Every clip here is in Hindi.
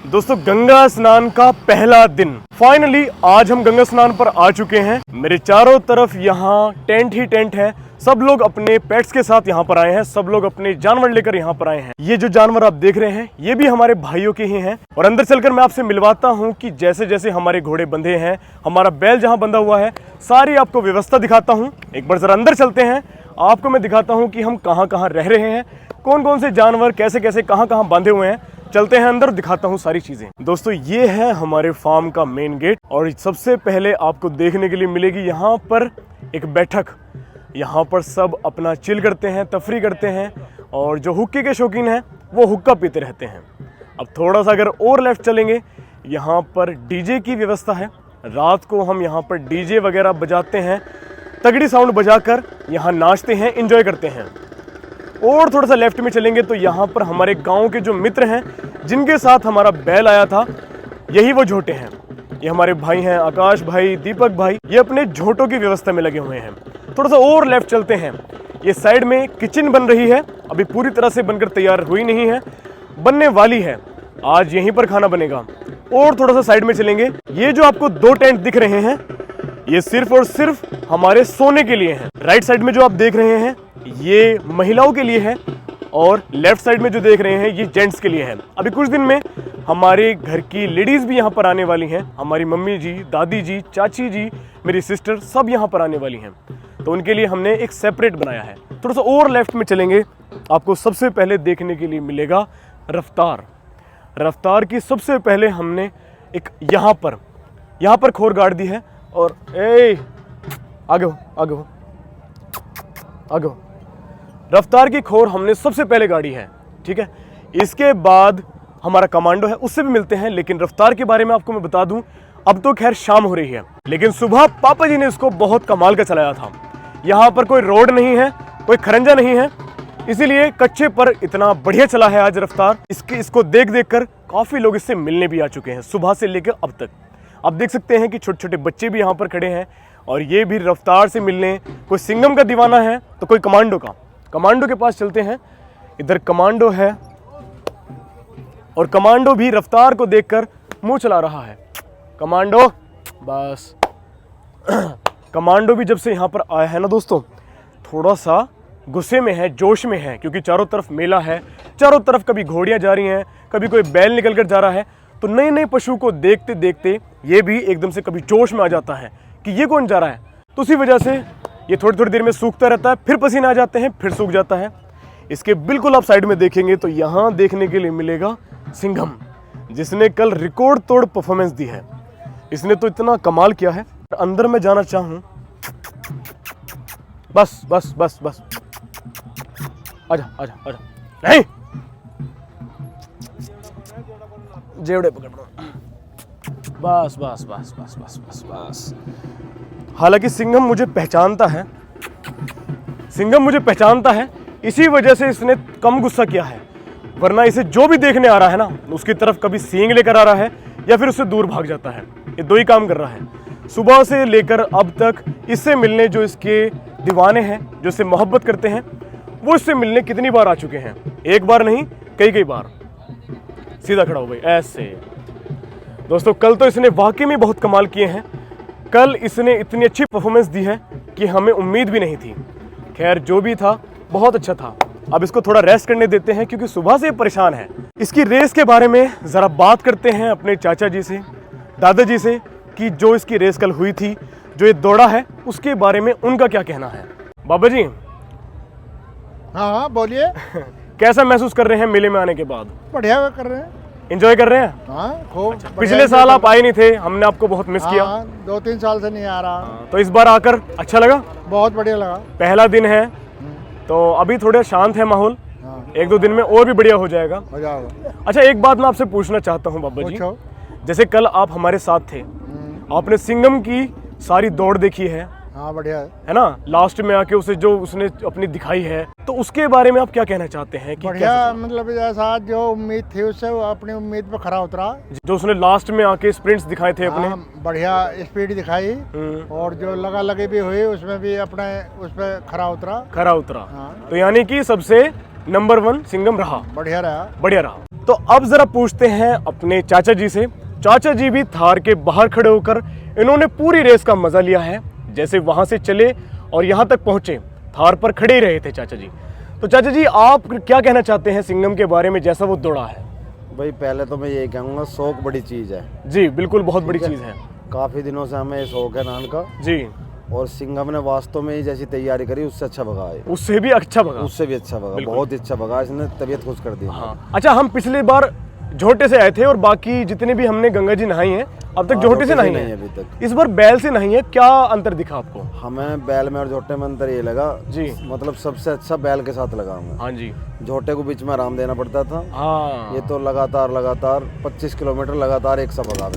दोस्तों गंगा स्नान का पहला दिन फाइनली आज हम गंगा स्नान पर आ चुके हैं। मेरे चारों तरफ यहाँ टेंट ही टेंट है। सब लोग अपने पेट्स के साथ यहाँ पर आए हैं, सब लोग अपने जानवर लेकर यहाँ पर आए हैं। ये जो जानवर आप देख रहे हैं ये भी हमारे भाइयों के ही हैं। और अंदर चलकर मैं आपसे मिलवाता हूँ कि जैसे जैसे हमारे घोड़े बंधे हैं, हमारा बैल जहाँ बंधा हुआ है, सारी आपको व्यवस्था दिखाता हूँ। एक बार जरा अंदर चलते हैं, आपको मैं दिखाता हूँ कि हम कहाँ कहाँ रह रहे हैं, कौन कौन से जानवर कैसे कैसे कहाँ कहाँ बांधे हुए हैं। चलते हैं अंदर, दिखाता हूँ सारी चीजें। दोस्तों ये है हमारे फार्म का मेन गेट और सबसे पहले आपको देखने के लिए मिलेगी यहाँ पर एक बैठक। यहाँ पर सब अपना चिल करते हैं, तफरी करते हैं और जो हुक्के के शौकीन हैं वो हुक्का पीते रहते हैं। अब थोड़ा सा अगर और लेफ्ट चलेंगे, यहाँ पर डीजे की व्यवस्था है। रात को हम यहाँ पर डीजे वगैरह बजाते हैं, तगड़ी साउंड बजाकर यहाँ नाचते हैं, एंजॉय करते हैं। और थोड़ा सा लेफ्ट में चलेंगे तो यहाँ पर हमारे गांव के जो मित्र हैं जिनके साथ हमारा बैल आया था, यही वो झोटे हैं। ये हमारे भाई हैं, आकाश भाई, दीपक भाई, ये अपने झोटों की व्यवस्था में लगे हुए हैं। थोड़ा सा और लेफ्ट चलते हैं, ये साइड में किचन बन रही है, अभी पूरी तरह से बनकर तैयार हुई नहीं है, बनने वाली है। आज यहीं पर खाना बनेगा। और थोड़ा सा साइड में चलेंगे, ये जो आपको दो टेंट दिख रहे हैं ये सिर्फ और सिर्फ हमारे सोने के लिए हैं। राइट साइड में जो आप देख रहे हैं ये महिलाओं के लिए है और लेफ्ट साइड में जो देख रहे हैं ये जेंट्स के लिए है। अभी कुछ दिन में हमारे घर की लेडीज भी यहाँ पर आने वाली हैं। हमारी मम्मी जी, दादी जी, चाची जी, मेरी सिस्टर सब यहाँ पर आने वाली हैं, तो उनके लिए हमने एक सेपरेट बनाया है। थोड़ा सा और लेफ्ट में चलेंगे, आपको सबसे पहले देखने के लिए मिलेगा रफ्तार। रफ्तार की सबसे पहले हमने एक यहाँ पर खोर गाड़ दी है। और आगे हो रफ्तार की खोर हमने सबसे पहले गाड़ी है, ठीक है। इसके बाद हमारा कमांडो है, उससे भी मिलते हैं। लेकिन रफ्तार के बारे में आपको मैं बता दूं, अब तो खैर शाम हो रही है, लेकिन सुबह पापा जी ने इसको बहुत कमाल का चलाया था। यहाँ पर कोई रोड नहीं है, कोई खरंजा नहीं है, इसीलिए कच्चे पर इतना बढ़िया चला है आज रफ्तार। इसको देख कर काफी लोग इससे मिलने भी आ चुके हैं सुबह से लेकर अब तक। आप देख सकते हैं कि छोटे छोटे बच्चे भी यहाँ पर खड़े हैं और ये भी रफ्तार से मिलने, कोई सिंघम का दीवाना है तो कोई कमांडो के पास चलते हैं। इधर कमांडो है और कमांडो भी रफ्तार को देखकर मुंह चला रहा है। कमांडो बस कमांडो भी जब से यहाँ पर आया है ना दोस्तों, थोड़ा सा गुस्से में है, जोश में है, क्योंकि चारों तरफ मेला है, चारों तरफ कभी घोड़ियाँ जा रही हैं, कभी कोई बैल निकल कर जा रहा है। तो नए नए पशु को देखते देखते ये भी एकदम से कभी जोश में आ जाता है कि ये कौन जा रहा है। तो उसी वजह से ये थोड़ी थोड़ी देर में सूखता रहता है, फिर पसीने आ जाते हैं, फिर सूख जाता है। इसके बिल्कुल आप साइड में देखेंगे तो यहाँ देखने के लिए मिलेगा सिंघम, जिसने कल रिकॉर्ड तोड़ परफॉर्मेंस दी है। इसने तो इतना कमाल किया है। अंदर में जाना चाहूँ, बस बस बस बस आजा आजा आजा, नहीं जेवड़े पकड़ रहा, बस बस बस बस बस बस बस। हालांकि सिंघम मुझे पहचानता है, इसी वजह से इसने कम गुस्सा किया है। वरना इसे जो भी देखने आ रहा है ना, उसकी तरफ कभी सींग लेकर आ रहा है या फिर उससे दूर भाग जाता है। ये दो ही काम कर रहा है। सुबह से लेकर अब तक इससे मिलने जो इसके दीवाने हैं, जो इससे मोहब्बत करते हैं, वो इससे मिलने कितनी बार आ चुके हैं। एक बार नहीं, कई बार। सीधा खड़ा हो भाई, ऐसे। दोस्तों कल तो इसने वाकई में बहुत कमाल किए हैं। कल इसने इतनी अच्छी परफॉर्मेंस दी है कि हमें उम्मीद भी नहीं थी। खैर जो भी था बहुत अच्छा था। अब इसको थोड़ा रेस्ट करने देते हैं क्योंकि सुबह से परेशान है। इसकी रेस के बारे में ज़रा बात करते हैं अपने चाचा जी से, दादाजी से, कि जो इसकी रेस कल हुई थी, जो ये दौड़ा है, उसके बारे में उनका क्या कहना है। बाबा जी। हाँ बोलिए। कैसा महसूस कर रहे हैं मेले में आने के बाद? बढ़िया कर रहे हैं, एंजॉय कर रहे हैं। हाँ खूब। अच्छा, पिछले साल आप आए नहीं थे, हमने आपको बहुत मिस किया। 2-3 साल से नहीं आ रहा। तो इस बार आकर अच्छा लगा? बहुत बढ़िया लगा। पहला दिन है तो अभी थोड़ा शांत है माहौल। 1-2 दिन में और भी बढ़िया हो जाएगा। अच्छा एक बात मैं आपसे पूछना चाहता हूँ बाबा जी, जैसे कल आप हमारे साथ थे, आपने सिंघम की सारी दौड़ देखी है। हाँ बढ़िया है ना, लास्ट में आके उसने अपनी दिखाई है, तो उसके बारे में आप क्या कहना चाहते हैं? कि बढ़िया, मतलब जैसा जो उम्मीद थी उससे वो अपनी उम्मीद पे खरा उतरा। जो उसने लास्ट में आके स्प्रिंट्स दिखाए थे अपने, बढ़िया स्पीड दिखाई और जो लगा लगी भी हुई उसमें भी अपने उस पर खरा उतरा। तो यानी कि सबसे नंबर 1 सिंघम रहा। बढ़िया रहा। तो अब जरा पूछते हैं अपने चाचा जी से। चाचा जी भी थार के बाहर खड़े होकर इन्होंने पूरी रेस का मजा लिया है। जैसे वहां से चले और यहाँ तक पहुंचे, थार पर खड़े ही रहे थे चाचा जी। तो चाचा जी, आप क्या कहना चाहते हैं सिंघम के बारे में, जैसा वो दौड़ा है? भाई पहले तो मैं यही कहूँगा, शौक बड़ी चीज़ है जी बिल्कुल, बहुत बड़ी चीज़ है। काफ़ी दिनों से हमें शौक है नान का जी। और सिंघम ने वास्तव में ही जैसी तैयारी करी उससे अच्छा भगा है, उससे भी अच्छा भगा। उससे भी अच्छा भगा, बिल्कुल। बहुत अच्छा भगा, इसने तबीयत खुश कर दी। हाँ। अच्छा, हम पिछली बार झोटे से आए थे और बाकी जितने भी हमने गंगा जी नहाई हैं अब तक हाँ, झोटे से नहीं है है अभी तक। इस बार बैल से नहीं है, क्या अंतर दिखा आपको? हमें बैल में और झोटे में अंतर ये लगा जी, मतलब सबसे अच्छा बैल के साथ लगा हमें। हाँ जी, झोटे को बीच में आराम देना पड़ता था, हाँ ये तो लगातार 25 किलोमीटर लगातार एक सा भगा,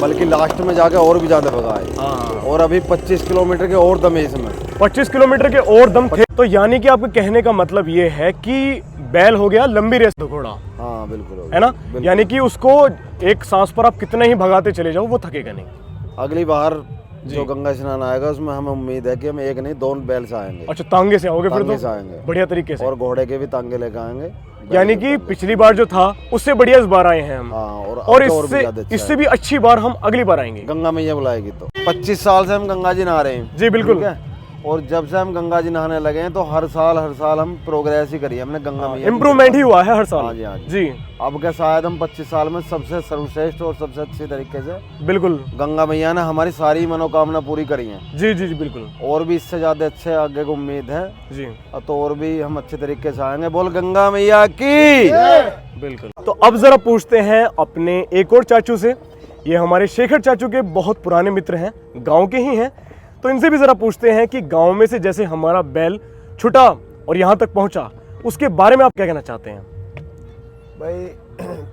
बल्कि लास्ट में जाके और भी ज्यादा भगा है। हाँ। और अभी 25 किलोमीटर के और दम है इसमें, 25 किलोमीटर के और दम थे। तो यानी कि आपके कहने का मतलब ये है कि बैल हो गया लंबी रेस घोड़ा, हाँ बिल्कुल है ना? बिल्कुल। यानी कि उसको एक सांस पर आप कितने ही भगाते चले जाओ वो थकेगा नहीं। अगली बार जो गंगा स्नान आएगा उसमें हमें उम्मीद है कि हम एक नहीं 2 बैल से आएंगे। अच्छा, तांगे से आओगे फिर तांगे तो से आएंगे बढ़िया तरीके से। और घोड़े के भी तांगे लेकर आएंगे, यानी कि पिछली बार जो था उससे बढ़िया इस बार आए हैं हम। हाँ, और और अब तो और भी इससे ज्यादा अच्छा इससे है। भी अच्छी बार हम अगली बार आएंगे। गंगा मैया बुलाएगी तो 25 साल से हम गंगा जी नहा रहे हैं। जी बिल्कुल। ठीक है? और जब से हम गंगा जी नहाने लगे हैं तो हर साल हम प्रोग्रेस ही करी है हमने गंगा मैया की। इम्प्रूवमेंट ही हुआ है हर साल। हाँ जी, हाँ जी। जी अब क्या शायद हम 25 साल में सबसे सर्वश्रेष्ठ और सबसे अच्छे तरीके से बिल्कुल। गंगा मैया ने हमारी सारी मनोकामना पूरी करी है। जी जी जी बिल्कुल। और भी इससे ज्यादा अच्छे आगे को उम्मीद है जी तो और भी हम अच्छे तरीके से आएंगे। बोल गंगा मैया की। बिल्कुल। तो अब जरा पूछते हैं अपने एक और चाचू से। ये हमारे शेखर चाचू के बहुत पुराने मित्र हैं, गांव के ही हैं। तो इनसे भी जरा पूछते हैं कि गांव में से जैसे हमारा बैल छुटा और यहाँ तक पहुँचा, उसके बारे में आप क्या कहना चाहते हैं? भाई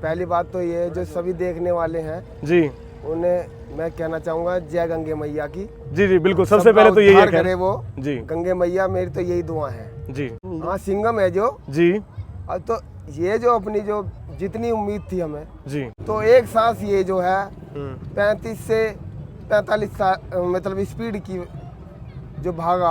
पहली बात तो ये जो सभी देखने वाले हैं जी उन्हें मैं कहना चाहूँगा जय गंगे मैया की। जी जी बिल्कुल। सबसे सबका पहले तो यही है उद्धार करे खैर। वो जी गंगे मैया, मेरी तो यही दुआ है। जी हाँ, सिंघम है जो। जी अब तो ये जो अपनी जो जितनी उम्मीद थी हमें, जी। तो एक सांस ये जो है 35 से 45 मतलब स्पीड की जो भागा,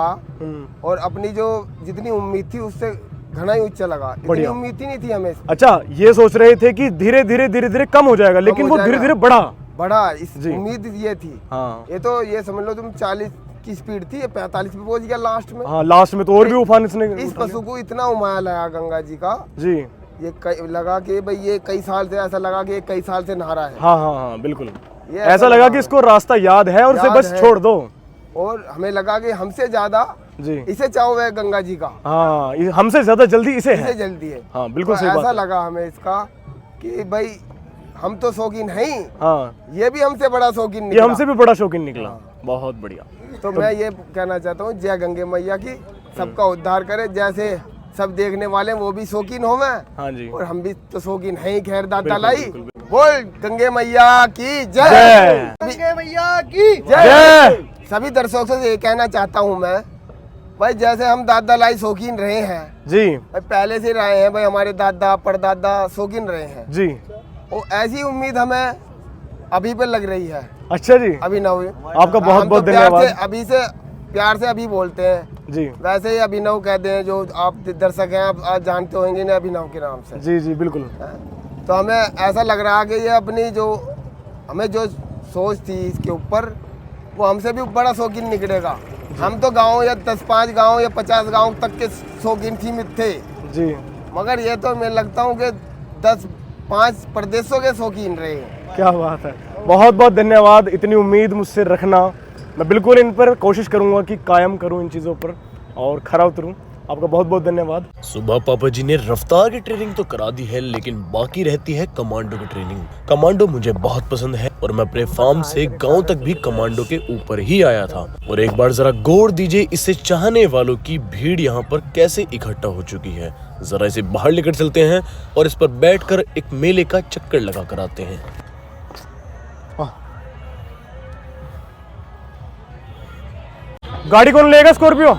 और अपनी जो जितनी उम्मीद थी उससे घना ही उच्च लगा। इतनी बढ़िया। उम्मीद ही नहीं थी हमें। अच्छा, ये सोच रहे थे कि धीरे धीरे कम हो जाएगा, लेकिन हो वो जाएगा। धीरे धीरे बढ़ा। बड़ा इस जी। उम्मीद ये थी। हाँ ये तो ये समझ लो तुम 40 की स्पीड थी, ये 45 पे पहुंच गया लास्ट में। हाँ, लास्ट में तो और भी उफान इसने इस उठा पशु को इतना उमाया लगा गंगा जी का, लिया। जी ये लगा कि भाई ये कई साल से, ऐसा लगा कि ये कई साल से नहा रहा है। हाँ हाँ हाँ बिल्कुल। ये ऐसा लगा कि इसको रास्ता याद है और उसे याद बस है। छोड़ दो। और हमें लगा कि हमसे ज्यादा जी इसे चाव है गंगा जी का, हाँ, हमसे ज्यादा जल्दी इसे इसे है। जल्दी है। हाँ बिल्कुल तो सही बात ऐसा है। लगा हमें इसका कि भाई हम तो शौकीन हैं ही, हाँ, ये भी हमसे बड़ा शौकीन ये निकला। हमसे भी बड़ा शौकीन निकला। बहुत बढ़िया। तो मैं ये कहना चाहता हूँ जय गंगे मैया की, सबका उद्धार करे। जैसे सब देखने वाले वो भी शौकीन हो मैं, हाँ जी। और हम भी तो शौकीन हैं ही। खैर दाता बिल्कुल, लाई, बिल्कुल, बिल्कुल। बोल गंगे मैया की जय। जय। गंगे मैया की जय। सभी दर्शकों से ये कहना चाहता हूँ मैं, भाई जैसे हम दादा लाई शौकीन रहे हैं, जी भाई पहले से रहे हैं, भाई हमारे दादा परदादा शौकीन रहे हैं, जी। और ऐसी उम्मीद हमें अभी पे लग रही है। अच्छा जी, अभिनव, आपका बहुत हम बहुत तो प्यार धन्यवाद। से अभी से प्यार से अभी बोलते हैं। जी वैसे ही अभिनव कहते हैं, जो आप दर्शक हैं आप जानते होंगे ना अभिनव के नाम से। जी जी बिल्कुल। तो हमें ऐसा लग रहा है कि ये अपनी जो हमें जो सोच थी इसके ऊपर, वो हमसे भी बड़ा शौकीन निकलेगा। हम तो गांव या 10-5 गांव या 50 गांव तक के शौकीन सीमित थे, जी मगर ये तो मैं लगता हूँ कि 10-5 प्रदेशों के शौकीन रहे। क्या बात है। बहुत बहुत धन्यवाद इतनी उम्मीद मुझसे रखना। मैं बिल्कुल इन पर कोशिश करूंगा कि कायम करूं इन चीज़ों पर और खरा उतरूं। आपका बहुत बहुत धन्यवाद। सुबह पापा जी ने रफ्तार की ट्रेनिंग तो करा दी है, लेकिन बाकी रहती है कमांडो की ट्रेनिंग। कमांडो मुझे बहुत पसंद है और मैं अपने फार्म से गांव तक भी कमांडो के ऊपर ही आया था। और एक बार जरा गौर दीजिए इसे चाहने वालों की भीड़ यहाँ पर कैसे इकट्ठा हो चुकी है। जरा इसे बाहर लेकर चलते हैं और इस पर बैठकर एक मेले का चक्कर लगा कर आते हैं। गाड़ी कौन लेगा? स्कॉर्पियो।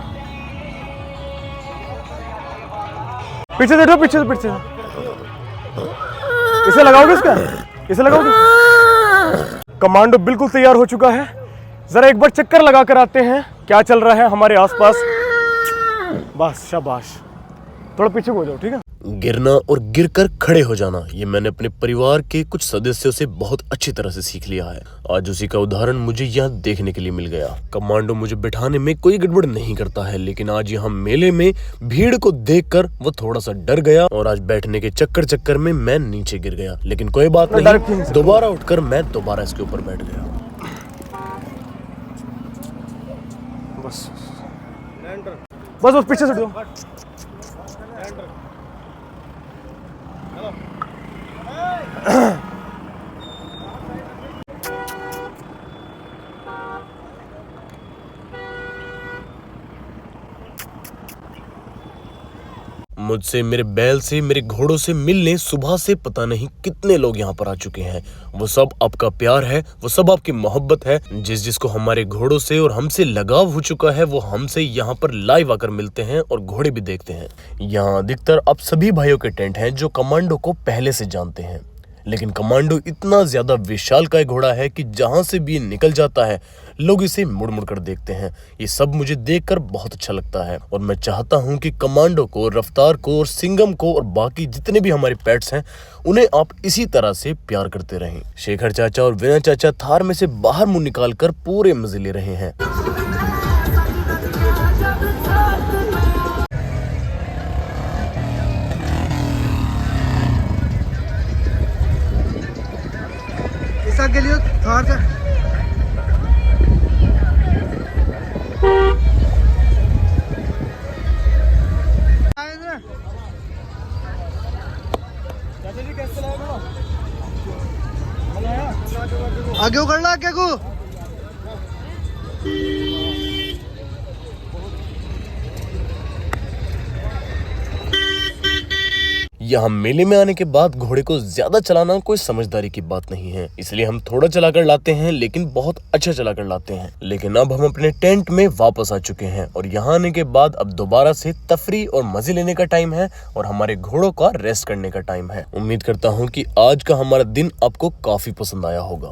पीछे बैठो, पीछे से पीछे। इसे लगाओगे? इसका इसे लगाओगे? कमांडो बिल्कुल तैयार हो चुका है। जरा एक बार चक्कर लगा कर आते हैं क्या चल रहा है हमारे आसपास। बस शाबाश, थोड़ा पीछे हो जाओ, ठीक है। गिरना और गिरकर खड़े हो जाना, ये मैंने अपने परिवार के कुछ सदस्यों से बहुत अच्छी तरह से सीख लिया है। आज उसी का उदाहरण मुझे यहाँ देखने के लिए मिल गया। कमांडो मुझे बिठाने में कोई गड़बड़ नहीं करता है, लेकिन आज यहाँ मेले में भीड़ को देखकर वो थोड़ा सा डर गया और आज बैठने के चक्कर में मैं नीचे गिर गया। लेकिन कोई बात नहीं, दोबारा उठकर मैं दोबारा इसके ऊपर बैठ गया। बस बस बस पीछे से दो। मुझसे, मेरे बैल से, मेरे घोड़ों से मिलने सुबह से पता नहीं कितने लोग यहाँ पर आ चुके हैं। वो सब आपका प्यार है, वो सब आपकी मोहब्बत है। जिसको हमारे घोड़ों से और हमसे लगाव हो चुका है, वो हमसे यहाँ पर लाइव आकर मिलते हैं और घोड़े भी देखते हैं। यहाँ अधिकतर आप सभी भाइयों के टेंट हैं जो कमांडो को पहले से जानते हैं, लेकिन कमांडो इतना ज्यादा विशालकाय घोड़ा है कि जहां से भी ये निकल जाता है लोग इसे मुड़ मुड़ कर देखते हैं। ये सब मुझे देखकर बहुत अच्छा लगता है और मैं चाहता हूं कि कमांडो को, रफ्तार को और सिंघम को और बाकी जितने भी हमारे पेट्स हैं उन्हें आप इसी तरह से प्यार करते रहें। शेखर चाचा और विनय चाचा थार में से बाहर मुंह निकाल कर पूरे मजे ले रहे हैं। के लिए थार का आगे कर ला क्या को यहाँ मेले में आने के बाद घोड़े को ज्यादा चलाना कोई समझदारी की बात नहीं है, इसलिए हम थोड़ा चलाकर लाते हैं, लेकिन बहुत अच्छा चलाकर लाते हैं। लेकिन अब हम अपने टेंट में वापस आ चुके हैं और यहाँ आने के बाद अब दोबारा से तफरी और मजे लेने का टाइम है और हमारे घोड़ों का रेस्ट करने का टाइम है। उम्मीद करता हूँ कि आज का हमारा दिन आपको काफी पसंद आया होगा।